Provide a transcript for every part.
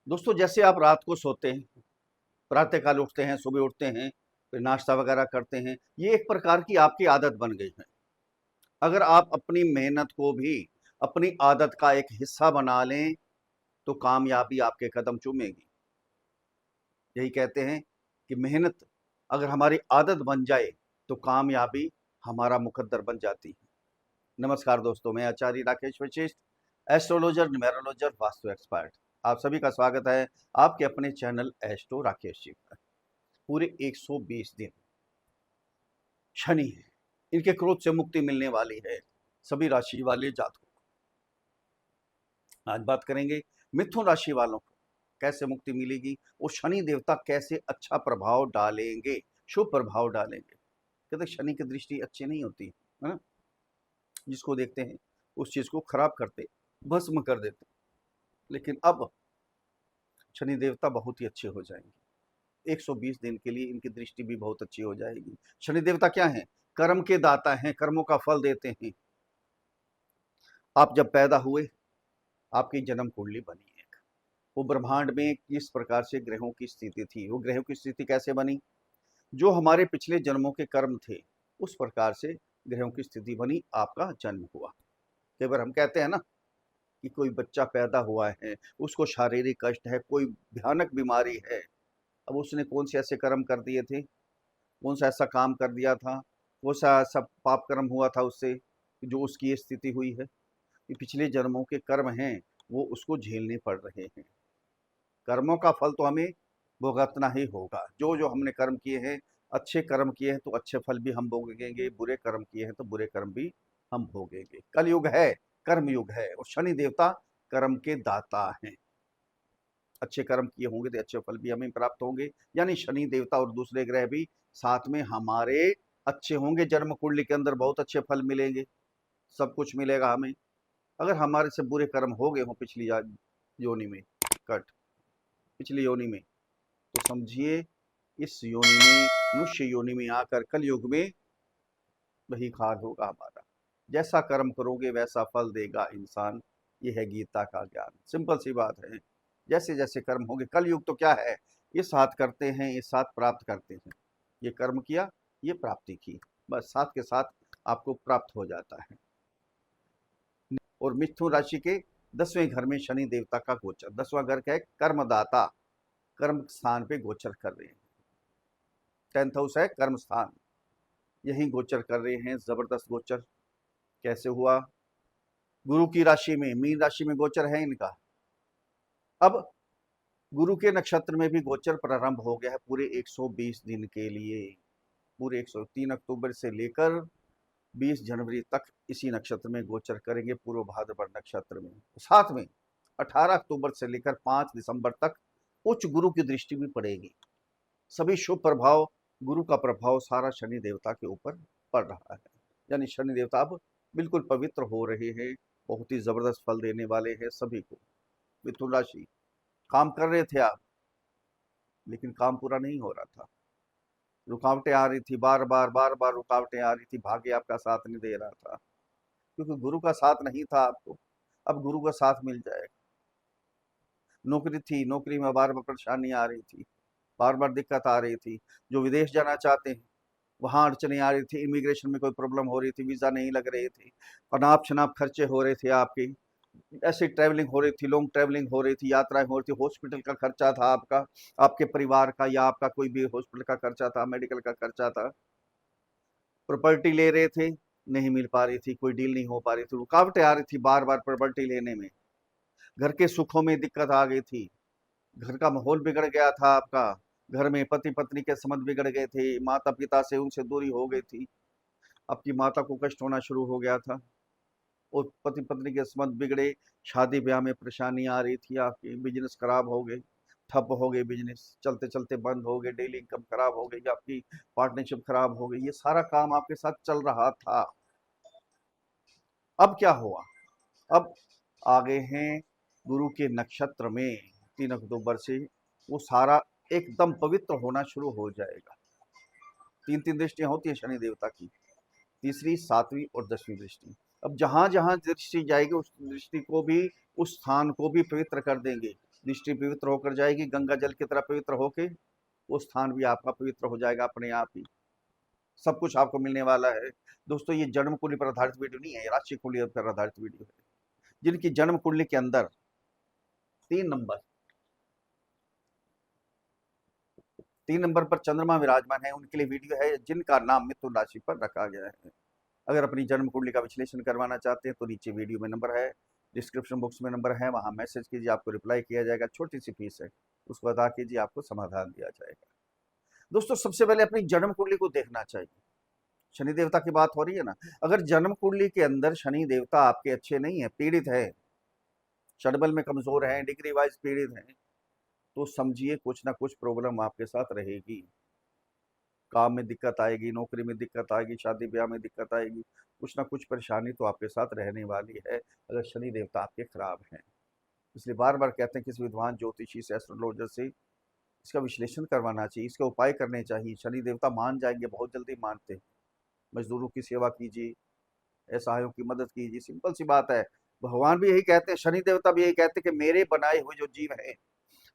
दोस्तों, जैसे आप रात को सोते हैं, प्रातःकाल उठते हैं, सुबह उठते हैं, फिर नाश्ता वगैरह करते हैं, ये एक प्रकार की आपकी आदत बन गई है। अगर आप अपनी मेहनत को भी अपनी आदत का एक हिस्सा बना लें, तो कामयाबी आपके कदम चूमेगी। यही कहते हैं कि मेहनत अगर हमारी आदत बन जाए, तो कामयाबी हमारा मुकद्दर बन जाती है। नमस्कार दोस्तों, मैं आचार्य राकेश वशिष्ठ, एस्ट्रोलॉजर, न्यूमेरोलॉजर, वास्तु एक्सपर्ट। आप सभी का स्वागत है आपके अपने चैनल एस्ट्रो राकेश जी पर। पूरे 120 दिन शनि है, इनके क्रोध से मुक्ति मिलने वाली है सभी राशि वाले जातकों को। आज बात करेंगे मिथुन राशि वालों को कैसे मुक्ति मिलेगी और शनि देवता कैसे अच्छा प्रभाव डालेंगे, शुभ प्रभाव डालेंगे। कहते शनि की दृष्टि अच्छी नहीं होती है ना, जिसको देखते हैं उस चीज को खराब करते, भस्म कर देते। लेकिन अब शनि देवता बहुत ही अच्छे हो जाएंगे। 120 दिन के लिए इनकी दृष्टि भी बहुत अच्छी हो जाएगी। शनि देवता क्या है? कर्म के दाता हैं, कर्मों का फल देते हैं। आप जब पैदा हुए, आपकी जन्म कुंडली बनी एक, वो ब्रह्मांड में किस प्रकार से ग्रहों की स्थिति थी, वो ग्रहों की स्थिति कैसे बनी, जो हमारे पिछले जन्मों के कर्म थे उस प्रकार से ग्रहों की स्थिति बनी, आपका जन्म हुआ। कई बार हम कहते हैं ना कि कोई बच्चा पैदा हुआ है, उसको शारीरिक कष्ट है, कोई भयानक बीमारी है। अब उसने कौन से ऐसे कर्म कर दिए थे, कौन सा ऐसा काम कर दिया था, कौन सा ऐसा पाप कर्म हुआ था उससे, जो उसकी ये स्थिति हुई है। ये पिछले जन्मों के कर्म हैं, वो उसको झेलने पड़ रहे हैं। कर्मों का फल तो हमें भुगतना ही होगा। जो जो हमने कर्म किए हैं, अच्छे कर्म किए हैं तो अच्छे फल भी हम भोगेंगे, बुरे कर्म किए हैं तो बुरे कर्म भी हम भोगेंगे। कल युग है, कर्म युग है, और शनि देवता कर्म के दाता हैं। अच्छे कर्म किए होंगे तो अच्छे फल भी हमें प्राप्त होंगे, यानी शनि देवता और दूसरे ग्रह भी साथ में हमारे अच्छे होंगे। जन्म कुंडली के अंदर बहुत अच्छे फल मिलेंगे, सब कुछ मिलेगा हमें। अगर हमारे से बुरे कर्म हो गए हों पिछली योनि में, कट पिछली योनि में, तो समझिए इस योनि में, मनुष्य योनि में आकर कल युग में वही खार होगा हमारा। जैसा कर्म करोगे वैसा फल देगा इंसान, ये है गीता का ज्ञान। सिंपल सी बात है, जैसे जैसे कर्म होंगे। कल युग तो क्या है, ये साथ करते हैं, ये साथ प्राप्त करते हैं। ये कर्म किया, ये प्राप्ति की, बस साथ के साथ आपको प्राप्त हो जाता है। और मिथुन राशि के 10वें घर में शनि देवता का गोचर, 10वां घर क्या है? कर्मदाता, कर्म स्थान पे गोचर कर रहे हैं। 10th हाउस है कर्म स्थान, यही गोचर कर रहे हैं। जबरदस्त गोचर कैसे हुआ? गुरु की राशि में, मीन राशि में गोचर है इनका। अब गुरु के नक्षत्र में भी गोचर प्रारंभ हो गया है पूरे 120 दिन के लिए। पूरे 103 अक्टूबर से लेकर 20 जनवरी तक इसी नक्षत्र में गोचर करेंगे, पूर्व भाद्रपद नक्षत्र में। साथ में 18 अक्टूबर से लेकर 5 दिसंबर तक उच्च गुरु की दृष्टि भी पड़ेगी। सभी शुभ प्रभाव, गुरु का प्रभाव सारा शनि देवता के ऊपर पड़ रहा है। यानी शनि देवता अब बिल्कुल पवित्र हो रहे हैं, बहुत ही जबरदस्त फल देने वाले हैं सभी को। मिथुन राशि, काम कर रहे थे आप, लेकिन काम पूरा नहीं हो रहा था, रुकावटें आ रही थी, बार बार रुकावटें आ रही थी, भाग्य आपका साथ नहीं दे रहा था, क्योंकि गुरु का साथ नहीं था आपको। अब गुरु का साथ मिल जाएगा। नौकरी थी, नौकरी में बार बार परेशानी आ रही थी, बार बार दिक्कत आ रही थी। जो विदेश जाना चाहते हैं, वहां अड़चने आ रही थी, इमिग्रेशन में कोई प्रॉब्लम हो रही थी, वीजा नहीं लग रहे थे, अनाप शनाप खर्चे हो रहे थे आपके, ऐसी ट्रैवलिंग हो रही थी, लॉन्ग ट्रैवलिंग हो रही थी, यात्राएं हो रही थी, हॉस्पिटल का खर्चा था आपका, आपके परिवार का, या आपका कोई भी हॉस्पिटल का खर्चा था, मेडिकल का खर्चा था। प्रॉपर्टी ले रहे थे, नहीं मिल पा रही थी, कोई डील नहीं हो पा रही थी, रुकावटें आ रही थी बार बार प्रॉपर्टी लेने में। घर के सुखों में दिक्कत आ गई थी, घर का माहौल बिगड़ गया था आपका, घर में पति पत्नी के संबंध बिगड़ गए थे, माता पिता से उनसे दूरी हो गई थी, आपकी माता को कष्ट होना शुरू हो गया था, और पति पत्नी के संबंध बिगड़े, शादी ब्याह में परेशानी आ रही थी, आपकी बिजनेस खराब हो गए, ठप हो गए, बिजनेस चलते चलते बंद हो गए, डेली इनकम खराब हो गई, आपकी पार्टनरशिप खराब हो गई, ये सारा काम आपके साथ चल रहा था। अब क्या हुआ? अब आगे हैं गुरु के नक्षत्र में, 3 अक्टूबर से वो सारा एकदम पवित्र होना शुरू हो जाएगा। 3 दृष्टियां होती है शनि देवता की, तीसरी, 7वीं और 10वीं दृष्टि। अब जहां जहां दृष्टि जाएगी उस दृष्टि को भी, उस स्थान को भी पवित्र कर देंगे। दृष्टि पवित्र होकर जाएगी, गंगा जल की तरह पवित्र होके वो स्थान भी आपका पवित्र हो जाएगा अपने आप ही। सब कुछ आपको मिलने वाला है। दोस्तों ये जन्म कुंडली पर आधारित वीडियो नहीं है, ये राशि कुंडली पर आधारित वीडियो है। जिनकी जन्म कुंडली के अंदर 3 नंबर 3 नंबर पर चंद्रमा विराजमान है, उनके लिए वीडियो है, जिनका नाम मिथुन राशि पर रखा गया है। अगर अपनी जन्म कुंडली का विश्लेषण करवाना चाहते हैं तो नीचे वीडियो में नंबर है, डिस्क्रिप्शन बॉक्स में नंबर है, वहां मैसेज कीजिए, आपको रिप्लाई किया जाएगा। छोटी सी फीस है, उसको अदा कीजिए, आपको समाधान दिया जाएगा। दोस्तों सबसे पहले अपनी जन्म कुंडली को देखना चाहिए। शनि देवता की बात हो रही है ना, अगर जन्म कुंडली के अंदर शनि देवता आपके अच्छे नहीं है, पीड़ित है, षडबल में कमजोर है, डिग्री वाइज पीड़ित है, तो समझिए कुछ ना कुछ प्रॉब्लम आपके साथ रहेगी। काम में दिक्कत आएगी, नौकरी में दिक्कत आएगी, शादी ब्याह में दिक्कत आएगी, कुछ ना कुछ परेशानी तो आपके साथ रहने वाली है अगर शनि देवता आपके खराब हैं। इसलिए बार बार कहते हैं किसी विद्वान ज्योतिषी से, एस्ट्रोलॉजर से इसका विश्लेषण करवाना चाहिए, इसके उपाय करने चाहिए। शनि देवता मान जाएंगे, बहुत जल्दी मानते हैं। मजदूरों की सेवा कीजिए, असहायों की मदद कीजिए, सिंपल सी बात है। भगवान भी यही कहते हैं, शनि देवता भी यही कहते हैं कि मेरे बनाए हुए जो जीव हैं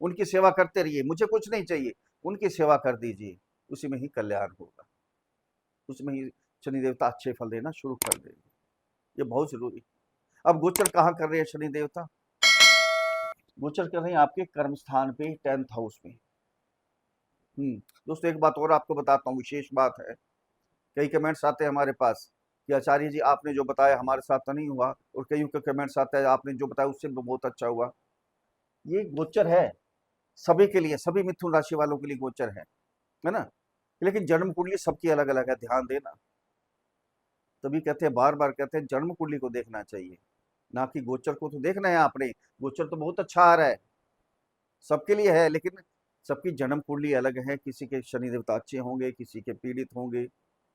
उनकी सेवा करते रहिए, मुझे कुछ नहीं चाहिए, उनकी सेवा कर दीजिए, उसी में ही कल्याण होगा, उसमें ही शनि देवता अच्छे फल देना शुरू कर देंगे। ये बहुत जरूरी। अब गोचर कहाँ कर रहे हैं शनि देवता? गोचर कर रहे हैं आपके कर्म स्थान पे, 10th हाउस में। दोस्तों एक बात और आपको बताता हूँ, विशेष बात है। कई कमेंट्स आते हैं हमारे पास कि आचार्य जी आपने जो बताया हमारे साथ तो नहीं हुआ, और कईयों के कमेंट्स आते हैं आपने जो बताया उससे बहुत अच्छा हुआ। ये गोचर है सभी के लिए, सभी मिथुन राशि वालों के लिए गोचर है ना। लेकिन जन्म कुंडली सबकी अलग अलग है, ध्यान देना। तभी कहते हैं, बार बार कहते हैं जन्म कुंडली को देखना चाहिए, ना कि गोचर को। तो देखना है आपने, गोचर तो बहुत अच्छा आ रहा है, सबके लिए है, लेकिन सबकी जन्म कुंडली अलग है। किसी के शनि देवता अच्छे होंगे, किसी के पीड़ित होंगे,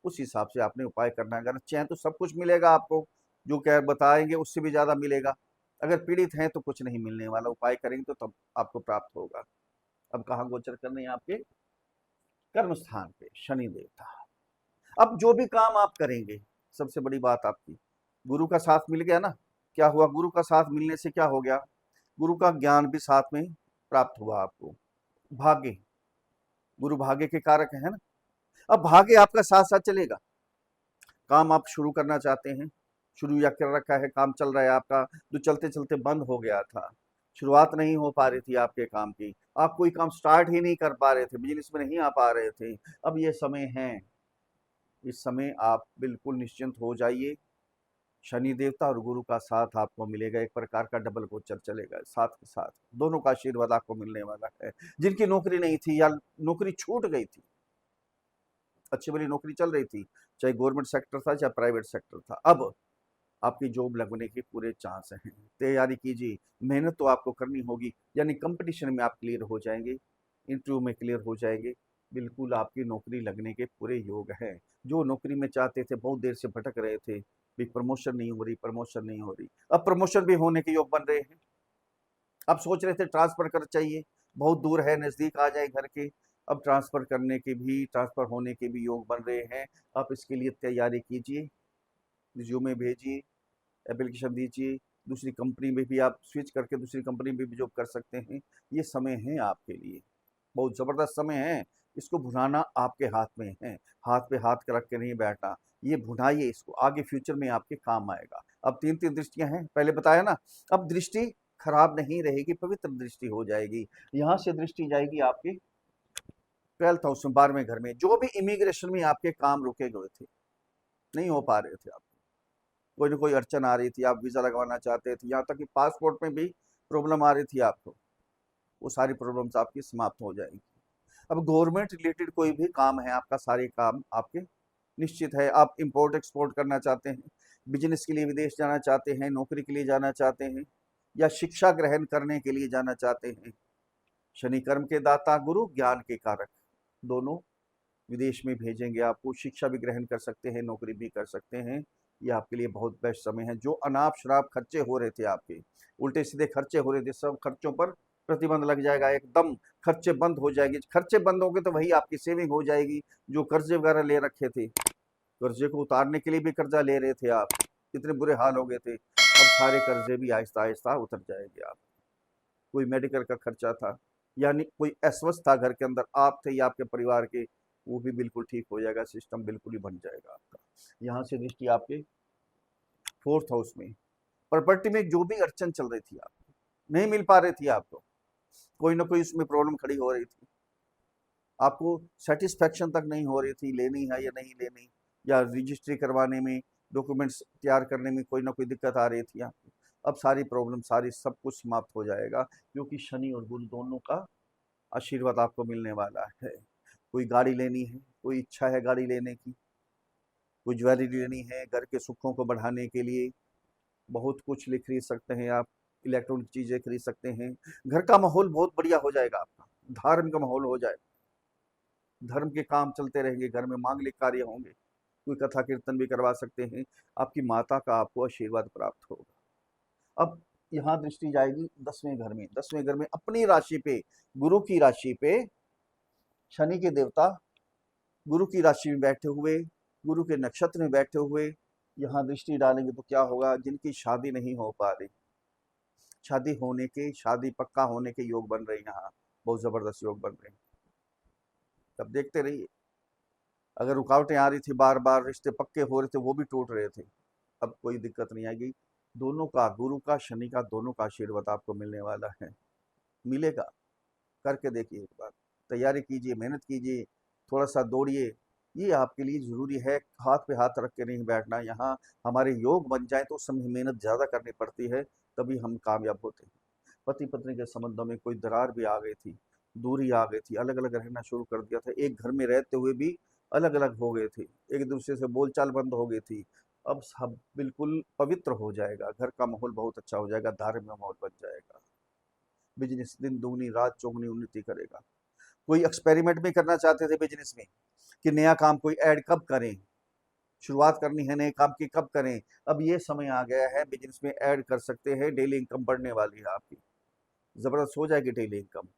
उस हिसाब से आपने उपाय करना है। अगर चाहें तो सब कुछ मिलेगा आपको, जो कह बताएंगे उससे भी ज्यादा मिलेगा। अगर पीड़ित हैं तो कुछ नहीं मिलने वाला, उपाय करेंगे तो तब आपको प्राप्त होगा। अब कहाँ गोचर करने हैं? आपके कर्म स्थान पे शनि देवता। अब जो भी काम आप करेंगे, सबसे बड़ी बात आपकी गुरु का साथ मिल गया ना। क्या हुआ? गुरु का साथ मिलने से क्या हो गया? गुरु का ज्ञान भी साथ में प्राप्त हुआ आपको। भाग्य, गुरु भाग्य के कारक है ना। अब भाग्य आपका साथ साथ चलेगा। काम आप शुरू करना चाहते हैं, शुरू या कर रखा है, काम चल रहा है आपका, जो चलते चलते बंद हो गया था, शुरुआत नहीं हो पा रही थी आपके काम की, आप कोई काम स्टार्ट ही नहीं कर पा रहे थे, बिजनेस में नहीं आ पा रहे थे, अब ये समय है। इस समय आप बिल्कुल निश्चिंत हो जाइए। शनि देवता और गुरु का साथ आपको मिलेगा, एक प्रकार का डबल गोचर चलेगा साथ के साथ, दोनों का आशीर्वाद आपको मिलने वाला है। जिनकी नौकरी नहीं थी या नौकरी छूट गई थी, अच्छी बड़ी नौकरी चल रही थी, चाहे गवर्नमेंट सेक्टर था चाहे प्राइवेट सेक्टर था, अब आपकी जॉब लगने के पूरे चांस हैं। तैयारी कीजिए, मेहनत तो आपको करनी होगी, यानी कंपटीशन में आप क्लियर हो जाएंगे, इंटरव्यू में क्लियर हो जाएंगे, बिल्कुल आपकी नौकरी लगने के पूरे योग हैं। जो नौकरी में चाहते थे, बहुत देर से भटक रहे थे, भी प्रमोशन नहीं हो रही, प्रमोशन नहीं हो रही, अब प्रमोशन भी होने के योग बन रहे हैं। अब सोच रहे थे ट्रांसफर कर चाहिए, बहुत दूर है, नजदीक आ जाए घर के, अब ट्रांसफर करने के भी, ट्रांसफर होने के भी योग बन रहे हैं। आप इसके लिए तैयारी कीजिए, रिज्यूमे भेजिए, एप्लीकेशन दीजिए, दूसरी कंपनी में भी आप स्विच करके दूसरी कंपनी में भी जॉब कर सकते हैं। ये समय है आपके लिए, बहुत ज़बरदस्त समय है। इसको भुनाना आपके हाथ में है, हाथ पे हाथ रख के नहीं बैठना, ये भुनाइए इसको, आगे फ्यूचर में आपके काम आएगा। अब 3-3 दृष्टियां हैं, पहले बताया ना। अब दृष्टि खराब नहीं रहेगी, पवित्र दृष्टि हो जाएगी। यहाँ से दृष्टि जाएगी आपके 12th हाउस में, 12वें घर में। जो भी इमिग्रेशन में आपके काम रुके गए थे, नहीं हो पा रहे थे, आप कोई ना कोई अड़चन आ रही थी, आप वीज़ा लगवाना चाहते थे, यहाँ तक कि पासपोर्ट में भी प्रॉब्लम आ रही थी आपको, वो सारी प्रॉब्लम्स आपकी समाप्त हो जाएंगी। अब गवर्नमेंट रिलेटेड कोई भी काम है आपका, सारे काम आपके निश्चित है। आप इंपोर्ट एक्सपोर्ट करना चाहते हैं, बिजनेस के लिए विदेश जाना चाहते हैं, नौकरी के लिए जाना चाहते हैं, या शिक्षा ग्रहण करने के लिए जाना चाहते हैं, शनि कर्म के दाता, गुरु ज्ञान के कारक, दोनों विदेश में भेजेंगे आपको। शिक्षा भी ग्रहण कर सकते हैं, नौकरी भी कर सकते हैं। ये आपके लिए बहुत बेस्ट समय है। जो अनाप शराब खर्चे हो रहे थे आपके, उल्टे सीधे खर्चे हो रहे थे, सब खर्चों पर प्रतिबंध लग जाएगा, एकदम खर्चे बंद हो जाएंगे। खर्चे बंद होंगे तो वही आपकी सेविंग हो जाएगी। जो कर्जे वगैरह ले रखे थे, कर्जे को उतारने के लिए भी कर्जा ले रहे थे आप, कितने बुरे हाल हो गए थे, अब सारे कर्जे भी आहिस्ता आहिस्ता उतर जाएंगे आप। कोई मेडिकल का खर्चा था, यानी कोई अस्वस्थ था घर के अंदर, आप थे या आपके परिवार के, वो भी बिल्कुल ठीक हो जाएगा, सिस्टम बिल्कुल ही बन जाएगा आपका। यहाँ से दृष्टि आपके 4th हाउस में। प्रॉपर्टी में जो भी अड़चन चल रही थी, आपको नहीं मिल पा रही थी, आपको कोई ना कोई उसमें प्रॉब्लम खड़ी हो रही थी, आपको सेटिस्फेक्शन तक नहीं हो रही थी, लेनी है या नहीं लेनी, या रजिस्ट्री करवाने में, डॉक्यूमेंट्स तैयार करने में कोई ना कोई दिक्कत आ रही थी आपको, अब सारी प्रॉब्लम, सारी सब कुछ समाप्त हो जाएगा, क्योंकि शनि और गुरु दोनों का आशीर्वाद आपको मिलने वाला है। कोई गाड़ी लेनी है, कोई इच्छा है गाड़ी लेने की, कोई ज्वेलरी लेनी है घर के सुखों को बढ़ाने के लिए, बहुत कुछ ले खरीद सकते हैं आप, इलेक्ट्रॉनिक चीजें खरीद सकते हैं, घर का माहौल बहुत बढ़िया हो जाएगा आपका, धार्मिक माहौल हो जाएगा, धर्म के काम चलते रहेंगे, घर में मांगलिक कार्य होंगे, कोई कथा कीर्तन भी करवा सकते हैं, आपकी माता का आपको आशीर्वाद प्राप्त होगा। अब यहाँ दृष्टि जाएगी 10वें घर में, 10वें घर में अपनी राशि पे, गुरु की राशि पे शनि के देवता गुरु की राशि में बैठे हुए, गुरु के नक्षत्र में बैठे हुए यहाँ दृष्टि डालेंगे तो क्या होगा, जिनकी शादी नहीं हो पा रही, शादी होने के, शादी पक्का होने के योग बन रहे हैं, यहाँ बहुत जबरदस्त योग बन रहे हैं। तब देखते रहिए, अगर रुकावटें आ रही थी, बार बार रिश्ते पक्के हो रहे थे, वो भी टूट रहे थे, अब कोई दिक्कत नहीं आएगी। दोनों का, गुरु का, शनि का, दोनों का आशीर्वाद आपको मिलने वाला है, मिलेगा। करके देखिए एक बार, तैयारी कीजिए, मेहनत कीजिए, थोड़ा सा दौड़िए, ये आपके लिए जरूरी है। हाथ पे हाथ रख के नहीं बैठना, यहाँ हमारे योग बन जाए तो उस समय मेहनत ज्यादा करनी पड़ती है, तभी हम कामयाब होते हैं। पति पत्नी के संबंधों में कोई दरार भी आ गई थी, दूरी आ गई थी, अलग अलग रहना शुरू कर दिया था, एक घर में रहते हुए भी अलग अलग हो गए थे, एक दूसरे से बोलचाल बंद हो गई थी, अब सब बिल्कुल पवित्र हो जाएगा, घर का माहौल बहुत अच्छा हो जाएगा, धार्मिक माहौल बन जाएगा, बिजनेस दिन दुगनी रात चौगुनी उन्नति करेगा। कोई एक्सपेरिमेंट भी करना चाहते थे बिजनेस में कि नया काम कोई ऐड कब करें, शुरुआत करनी है नए काम की कब करें, अब ये समय आ गया है, बिजनेस में ऐड कर सकते हैं, डेली इनकम बढ़ने वाली है आपकी, जबरदस्त हो जाएगी डेली इनकम।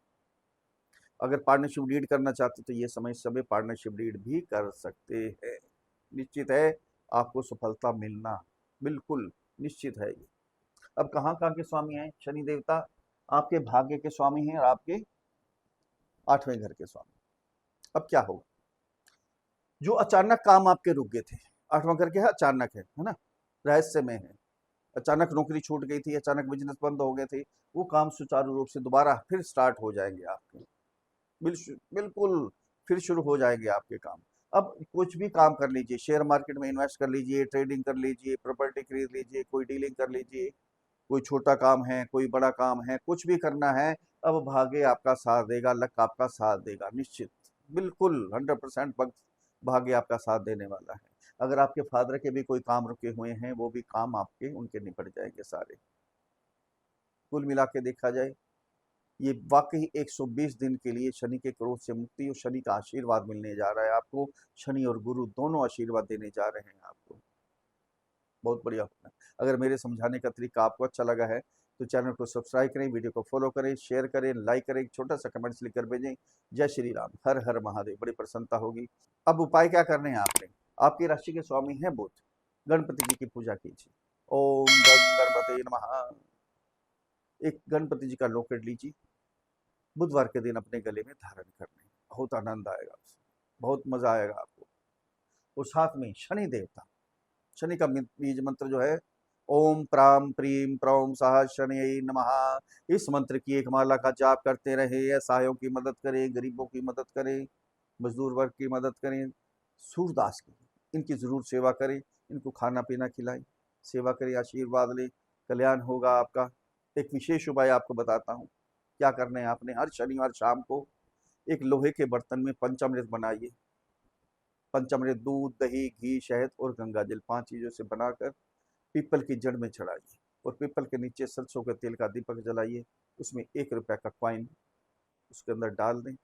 अगर पार्टनरशिप लीड करना चाहते तो ये समय पार्टनरशिप लीड भी कर सकते हैं, निश्चित है आपको सफलता मिलना, बिल्कुल निश्चित है ये। अब कहाँ कहाँ के स्वामी हैं शनि देवता, आपके भाग्य के स्वामी हैं और आपके 8वें घर के स्वामी। अब क्या होगा, जो अचानक काम आपके रुक गए थे, 8वां घर के है, अचानक है ना, रहस्य में है, अचानक नौकरी छूट गई थी, अचानक बिजनेस बंद हो गए थे, वो काम सुचारू रूप से दोबारा फिर स्टार्ट हो जाएंगे आपके, बिल्कुल फिर शुरू हो जाएंगे आपके काम। अब कुछ भी काम कर लीजिए, शेयर मार्केट में इन्वेस्ट कर लीजिए, ट्रेडिंग कर लीजिए, प्रॉपर्टी खरीद लीजिए, कोई डीलिंग कर लीजिए, कोई छोटा काम है, कोई बड़ा काम है, कुछ भी करना है, अब भाग्य आपका साथ देगा, लक आपका साथ देगा, निश्चित, बिल्कुल 100% भाग्य आपका साथ देने वाला है। अगर आपके फादर के भी कोई काम रुके हुए हैं, वो भी काम आपके उनके निपट जाएंगे सारे। कुल मिला के देखा जाए, ये वाकई 120 दिन के लिए शनि के क्रोध से मुक्ति और शनि का आशीर्वाद मिलने जा रहा है आपको, शनि और गुरु दोनों आशीर्वाद देने जा रहे हैं आपको, बहुत बढ़िया होगा। अगर मेरे समझाने का तरीका आपको अच्छा लगा है तो चैनल को सब्सक्राइब करें, वीडियो को फॉलो करें, शेयर करें, लाइक करें, एक छोटा सा कमेंट्स लिख कर भेजें। जय श्री राम, हर हर महादेव, बड़ी प्रसन्नता होगी। अब उपाय क्या करने हैं आपने, आपकी राशि के स्वामी हैं बुध, गणपति जी की पूजा कीजिए, ओम गण गणपति नमः। एक गणपति जी का लॉकेट लीजिए, बुधवार के दिन अपने गले में धारण करने, बहुत आनंद आएगा उससे, बहुत मजा आएगा आपको। और साथ में शनि देवता, शनि का बीज मंत्र जो है, ओम प्राम प्रीम प्रौम साह शनि नमः, इस मंत्र की एक माला का जाप करते रहे, असहायों की मदद करें, गरीबों की मदद करें, मजदूर वर्ग की मदद करें, सूरदास की, इनकी जरूर सेवा करें, इनको खाना पीना खिलाएं, सेवा करें, आशीर्वाद लें, कल्याण होगा आपका। एक विशेष उपाय आपको बताता हूँ, क्या करना है आपने, हर शनिवार शाम को एक लोहे के बर्तन में पंचामृत बनाइए, पंचामृत दूध, दही, घी, शहद और गंगा जल, 5 चीजों से बनाकर पीपल की जड़ में चढ़ाइए, और पीपल के नीचे सरसों के तेल का दीपक जलाइए, उसमें 1 रुपए का कॉइन उसके अंदर डाल दें,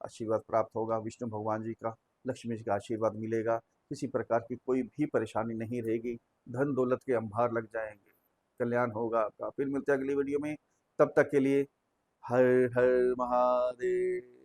आशीर्वाद प्राप्त होगा विष्णु भगवान जी का, लक्ष्मी जी का आशीर्वाद मिलेगा, किसी प्रकार की कोई भी परेशानी नहीं रहेगी, धन दौलत के अंबार लग जाएंगे, कल्याण होगा आपका। फिर मिलते हैं अगली वीडियो में, तब तक के लिए हर हर महादेव।